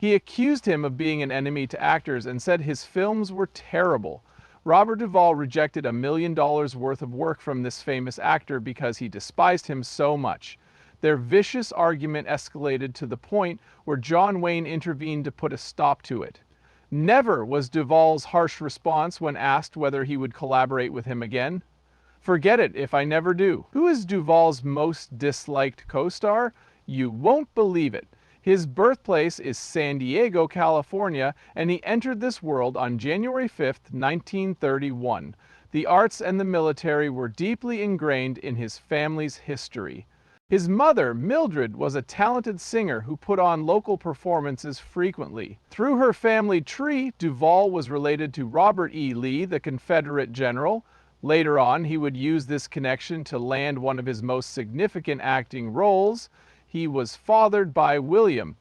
He accused him of being an enemy to actors and said his films were terrible. Robert Duvall rejected $1 million worth of work from this famous actor because he despised him so much. Their vicious argument escalated to the point where John Wayne intervened to put a stop to it. Never was Duvall's harsh response when asked whether he would collaborate with him again. Forget it if I never do. Who is Duvall's most disliked co-star? You won't believe it. His birthplace is San Diego, California, and he entered this world on January 5th, 1931. The arts and the military were deeply ingrained in his family's history. His mother, Mildred, was a talented singer who put on local performances frequently. Through her family tree, Duvall was related to Robert E. Lee, the Confederate general. Later on, he would use this connection to land one of his most significant acting roles. He was fathered by William.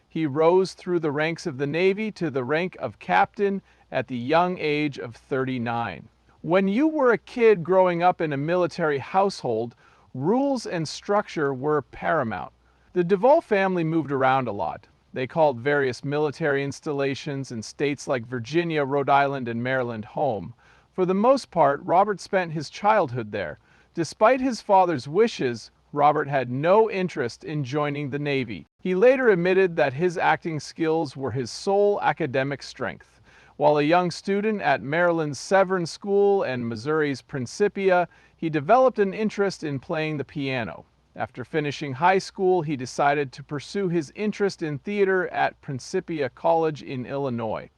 He rose through the ranks of the Navy to the rank of captain at the young age of 39. When you were a kid growing up in a military household, rules and structure were paramount. The Duvall family moved around a lot. They called various military installations in states like Virginia, Rhode Island, and Maryland home. For the most part, Robert spent his childhood there. Despite his father's wishes, Robert had no interest in joining the Navy. He later admitted that his acting skills were his sole academic strength. While a young student at Maryland's Severn School and Missouri's Principia, he developed an interest in playing the piano. After finishing high school, he decided to pursue his interest in theater at Principia College in Illinois.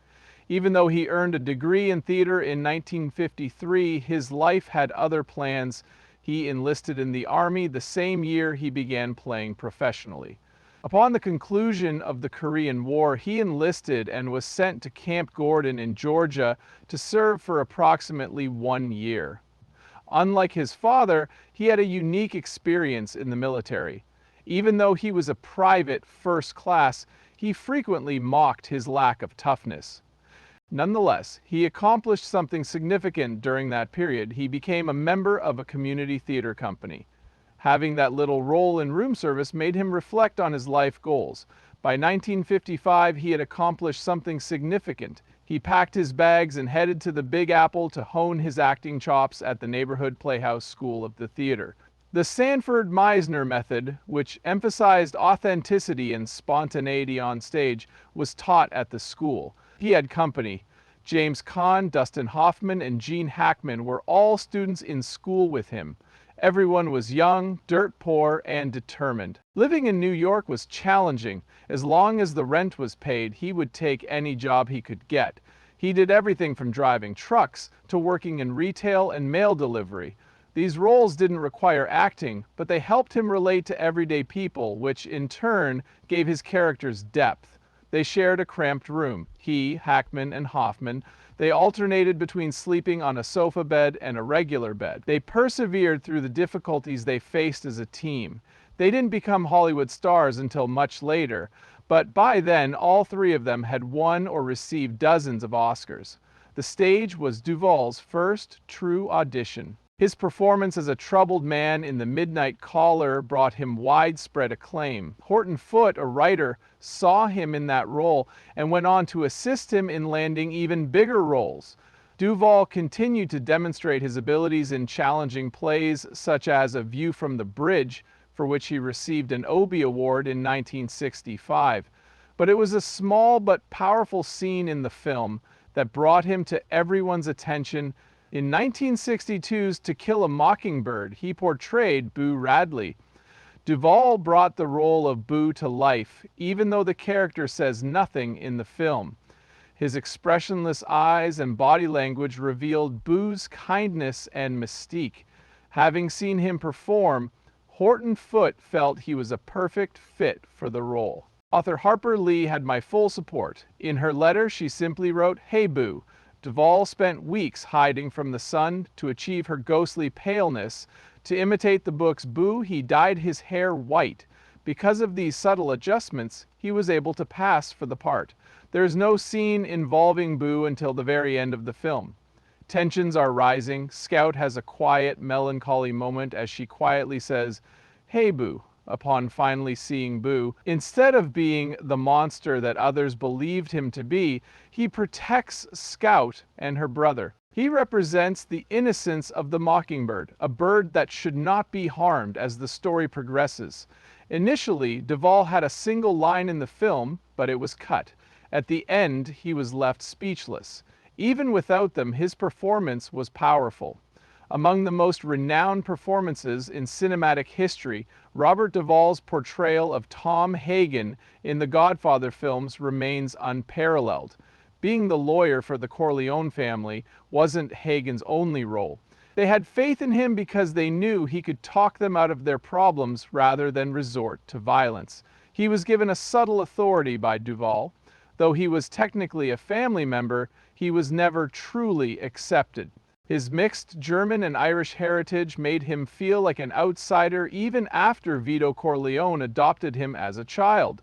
Even though he earned a degree in theater in 1953, his life had other plans. He enlisted in the Army the same year he began playing professionally. Upon the conclusion of the Korean War, he enlisted and was sent to Camp Gordon in Georgia to serve for approximately 1 year. Unlike his father, he had a unique experience in the military. Even though he was a private first class, he frequently mocked his lack of toughness. Nonetheless, he accomplished something significant during that period. He became a member of a community theater company. Having that little role in room service made him reflect on his life goals. By 1955, he had accomplished something significant. He packed his bags and headed to the Big Apple to hone his acting chops at the neighborhood Playhouse School of the Theater. The Sanford Meisner method, which emphasized authenticity and spontaneity on stage, was taught at the school. He had company. James Caan, Dustin Hoffman, and Gene Hackman were all students in school with him. Everyone was young, dirt poor, and determined. Living in New York was challenging. As long as the rent was paid, he would take any job he could get. He did everything from driving trucks to working in retail and mail delivery. These roles didn't require acting, but they helped him relate to everyday people, which in turn gave his characters depth. They shared a cramped room. He, Hackman, and Hoffman. They alternated between sleeping on a sofa bed and a regular bed. They persevered through the difficulties they faced as a team. They didn't become Hollywood stars until much later, but by then all three of them had won or received dozens of Oscars. The stage was Duvall's first true audition. His performance as a troubled man in The Midnight Caller brought him widespread acclaim. Horton Foote, a writer, saw him in that role and went on to assist him in landing even bigger roles. Duvall continued to demonstrate his abilities in challenging plays such as A View from the Bridge, for which he received an Obie Award in 1965. But it was a small but powerful scene in the film that brought him to everyone's attention. In 1962's To Kill a Mockingbird, he portrayed Boo Radley. Duvall brought the role of Boo to life, even though the character says nothing in the film. His expressionless eyes and body language revealed Boo's kindness and mystique. Having seen him perform, Horton Foote felt he was a perfect fit for the role. Author Harper Lee had my full support. In her letter, she simply wrote, "Hey Boo." Duvall spent weeks hiding from the sun to achieve her ghostly paleness. To imitate the book's Boo, he dyed his hair white. Because of these subtle adjustments, he was able to pass for the part. There is no scene involving Boo until the very end of the film. Tensions are rising. Scout has a quiet, melancholy moment as she quietly says, "Hey Boo, upon finally seeing Boo. Instead of being the monster that others believed him to be, he protects Scout and her brother. He represents the innocence of the mockingbird, a bird that should not be harmed as the story progresses. Initially, Duvall had a single line in the film, but it was cut. At the end, he was left speechless. Even without them, his performance was powerful. Among the most renowned performances in cinematic history, Robert Duvall's portrayal of Tom Hagen in the Godfather films remains unparalleled. Being the lawyer for the Corleone family wasn't Hagen's only role. They had faith in him because they knew he could talk them out of their problems rather than resort to violence. He was given a subtle authority by Duvall. Though he was technically a family member, he was never truly accepted. His mixed German and Irish heritage made him feel like an outsider even after Vito Corleone adopted him as a child.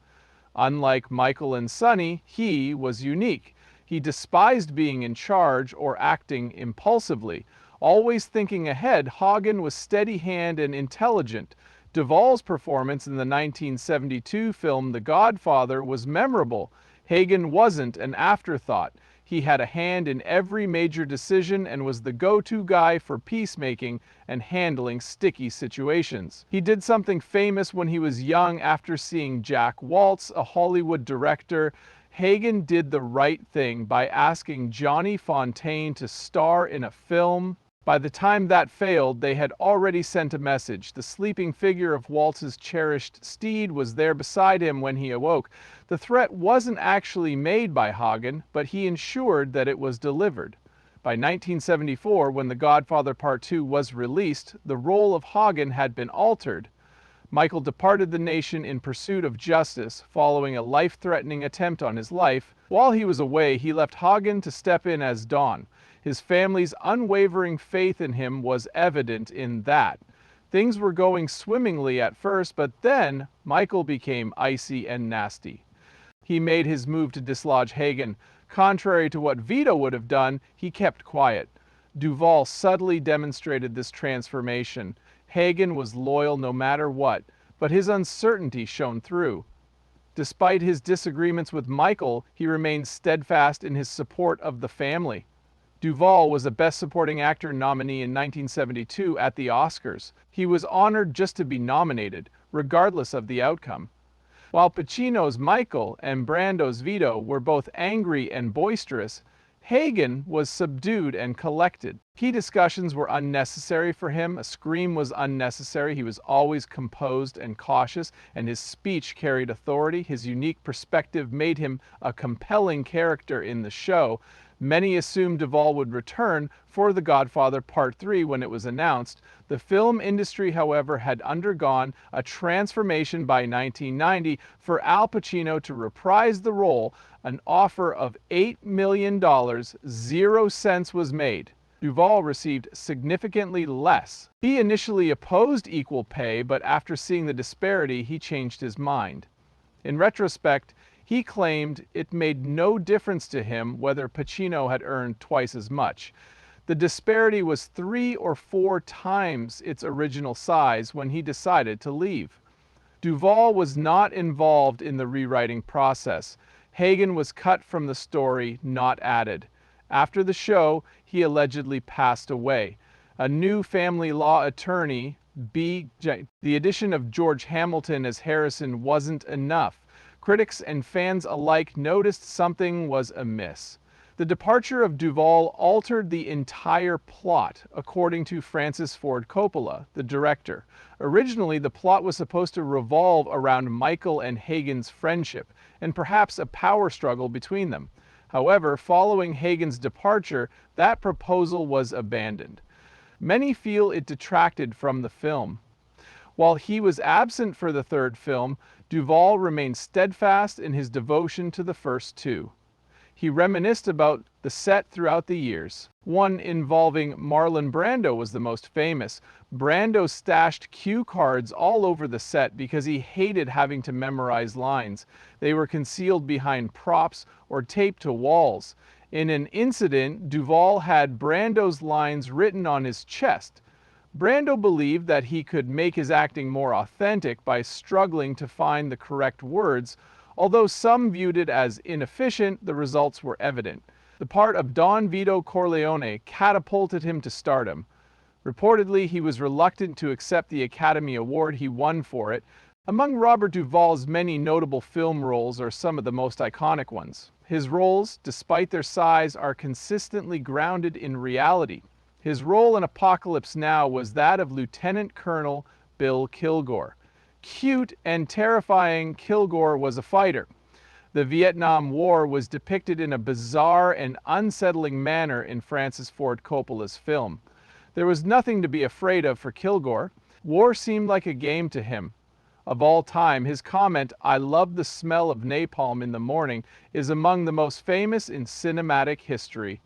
Unlike Michael and Sonny, he was unique. He despised being in charge or acting impulsively. Always thinking ahead, Hagen was steady-handed and intelligent. Duvall's performance in the 1972 film The Godfather was memorable. Hagen wasn't an afterthought. He had a hand in every major decision and was the go-to guy for peacemaking and handling sticky situations. He did something famous when he was young after seeing Jack Waltz, a Hollywood director. Hagen did the right thing by asking Johnny Fontaine to star in a film. By the time that failed, they had already sent a message. The sleeping figure of Waltz's cherished steed was there beside him when he awoke. The threat wasn't actually made by Hagen, but he ensured that it was delivered. By 1974, when The Godfather Part 2 was released, the role of Hagen had been altered. Michael departed the nation in pursuit of justice, following a life-threatening attempt on his life. While he was away, he left Hagen to step in as Don. His family's unwavering faith in him was evident in that. Things were going swimmingly at first, but then Michael became icy and nasty. He made his move to dislodge Hagen. Contrary to what Vito would have done, he kept quiet. Duvall subtly demonstrated this transformation. Hagen was loyal no matter what, but his uncertainty shone through. Despite his disagreements with Michael, he remained steadfast in his support of the family. Duvall was a Best Supporting Actor nominee in 1972 at the Oscars. He was honored just to be nominated, regardless of the outcome. While Pacino's Michael and Brando's Vito were both angry and boisterous, Hagen was subdued and collected. Key discussions were unnecessary for him. A scream was unnecessary. He was always composed and cautious, and his speech carried authority. His unique perspective made him a compelling character in the show. Many assumed Duvall would return for The Godfather Part 3 when it was announced. The film industry, however, had undergone a transformation by 1990 for Al Pacino to reprise the role. An offer of $8 million, 0 cents was made. Duvall received significantly less. He initially opposed equal pay, but after seeing the disparity, he changed his mind. In retrospect, he claimed it made no difference to him whether Pacino had earned twice as much. The disparity was 3 or 4 times its original size when he decided to leave. Duvall was not involved in the rewriting process. Hagen was cut from the story, not added. After the show, he allegedly passed away. A new family law attorney, the addition of George Hamilton as Harrison wasn't enough. Critics and fans alike noticed something was amiss. The departure of Duvall altered the entire plot, according to Francis Ford Coppola, the director. Originally, the plot was supposed to revolve around Michael and Hagen's friendship, and perhaps a power struggle between them. However, following Hagen's departure, that proposal was abandoned. Many feel it detracted from the film. While he was absent for the third film, Duvall remained steadfast in his devotion to the first 2. He reminisced about the set throughout the years. One involving Marlon Brando was the most famous. Brando stashed cue cards all over the set because he hated having to memorize lines. They were concealed behind props or taped to walls. In an incident, Duvall had Brando's lines written on his chest. Brando believed that he could make his acting more authentic by struggling to find the correct words. Although some viewed it as inefficient, the results were evident. The part of Don Vito Corleone catapulted him to stardom. Reportedly, he was reluctant to accept the Academy Award he won for it. Among Robert Duvall's many notable film roles are some of the most iconic ones. His roles, despite their size, are consistently grounded in reality. His role in Apocalypse Now was that of Lieutenant Colonel Bill Kilgore. Cute and terrifying, Kilgore was a fighter. The Vietnam War was depicted in a bizarre and unsettling manner in Francis Ford Coppola's film. There was nothing to be afraid of for Kilgore. War seemed like a game to him. Of all time, his comment, "I love the smell of napalm in the morning," is among the most famous in cinematic history.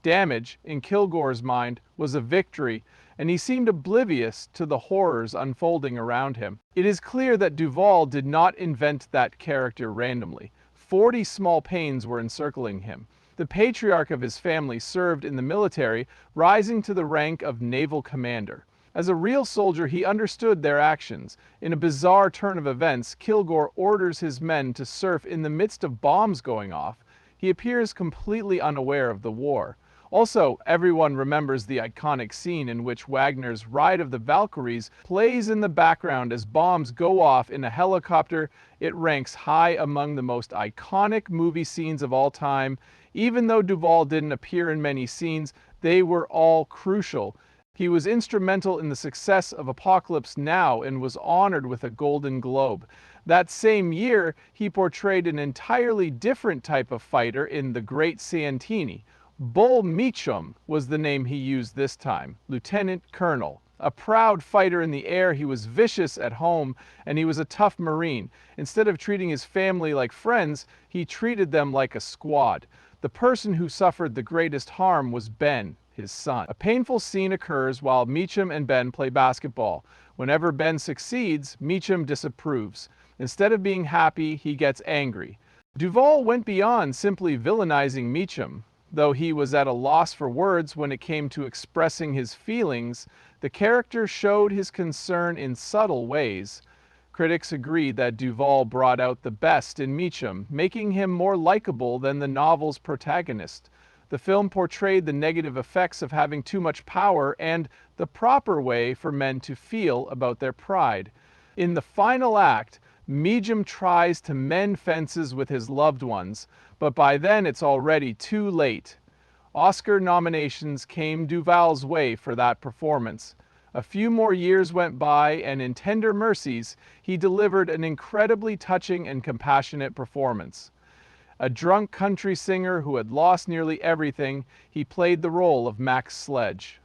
Damage, in Kilgore's mind, was a victory, and he seemed oblivious to the horrors unfolding around him. It is clear that Duvall did not invent that character randomly. 40 small pains were encircling him. The patriarch of his family served in the military, rising to the rank of naval commander. As a real soldier, he understood their actions. In a bizarre turn of events, Kilgore orders his men to surf in the midst of bombs going off. He appears completely unaware of the war. Also, everyone remembers the iconic scene in which Wagner's Ride of the Valkyries plays in the background as bombs go off in a helicopter. It ranks high among the most iconic movie scenes of all time. Even though Duvall didn't appear in many scenes, they were all crucial. He was instrumental in the success of Apocalypse Now and was honored with a Golden Globe. That same year, he portrayed an entirely different type of fighter in The Great Santini. Bull Meacham was the name he used this time, Lieutenant Colonel. A proud fighter in the air, he was vicious at home, and he was a tough Marine. Instead of treating his family like friends, he treated them like a squad. The person who suffered the greatest harm was Ben, his son. A painful scene occurs while Meacham and Ben play basketball. Whenever Ben succeeds, Meacham disapproves. Instead of being happy, he gets angry. Duvall went beyond simply villainizing Meacham. Though he was at a loss for words when it came to expressing his feelings, the character showed his concern in subtle ways. Critics agreed that Duvall brought out the best in Meacham, making him more likable than the novel's protagonist. The film portrayed the negative effects of having too much power and the proper way for men to feel about their pride. In the final act, Meacham tries to mend fences with his loved ones, but by then it's already too late. Oscar nominations came Duvall's way for that performance. A few more years went by, and in Tender Mercies, he delivered an incredibly touching and compassionate performance. A drunk country singer who had lost nearly everything, he played the role of Max Sledge.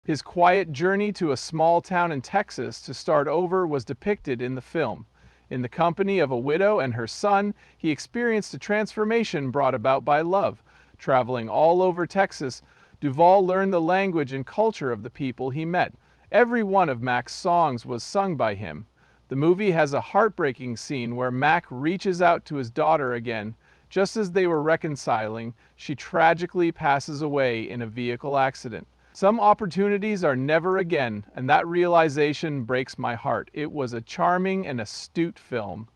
His quiet journey to a small town in Texas to start over was depicted in the film. In the company of a widow and her son, he experienced a transformation brought about by love. Traveling all over Texas, Duvall learned the language and culture of the people he met. Every one of Mac's songs was sung by him. The movie has a heartbreaking scene where Mac reaches out to his daughter again. Just as they were reconciling, she tragically passes away in a vehicle accident. Some opportunities are never again, and that realization breaks my heart. It was a charming and astute film.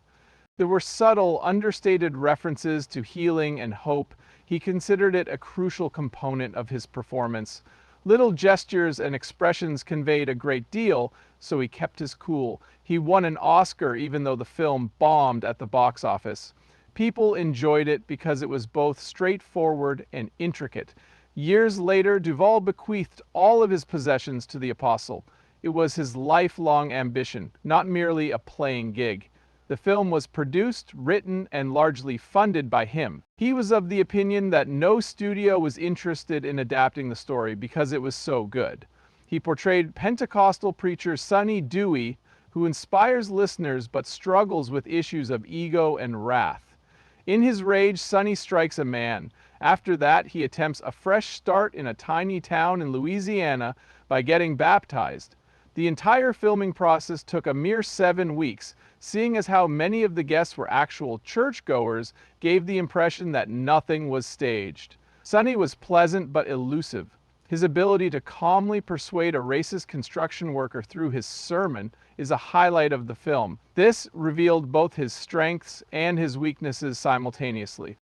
There were subtle, understated references to healing and hope. He considered it a crucial component of his performance. Little gestures and expressions conveyed a great deal, so he kept his cool. He won an Oscar even though the film bombed at the box office. People enjoyed it because it was both straightforward and intricate. Years later, Duvall bequeathed all of his possessions to the apostle. It was his lifelong ambition, not merely a playing gig. The film was produced, written, and largely funded by him. He was of the opinion that no studio was interested in adapting the story because it was so good. He portrayed Pentecostal preacher Sonny Dewey, who inspires listeners but struggles with issues of ego and wrath. In his rage, Sonny strikes a man. After that, he attempts a fresh start in a tiny town in Louisiana by getting baptized. The entire filming process took a mere 7 weeks. Seeing as how many of the guests were actual churchgoers gave the impression that nothing was staged. Sonny was pleasant but elusive. His ability to calmly persuade a racist construction worker through his sermon is a highlight of the film. This revealed both his strengths and his weaknesses simultaneously.